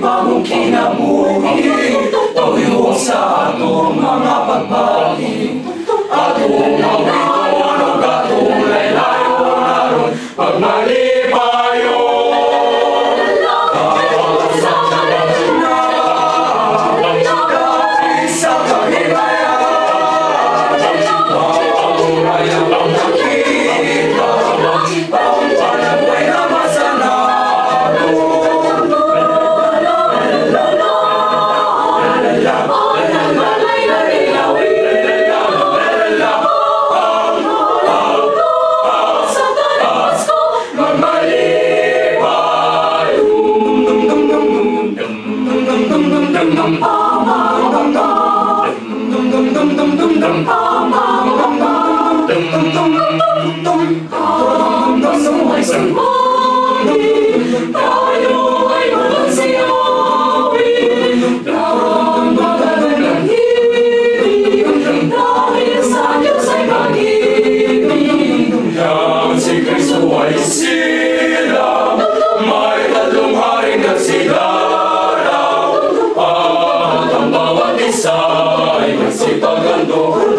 Bagong kinabuhi, tuyo sa atong mga pagbalik. Atong awit o gatong laylayo naron pagmalipayo. Sa kahilayan, ang rayang ang nakita, ang panagway na masanado. Tayo ay walang siyawin, ang magalang ng hibig, dahil sa Diyos ay mag-ibig. Nang si Kristo ay sila, may tatlong haring nagsigara, at ang bawat isa ay nagsipagando.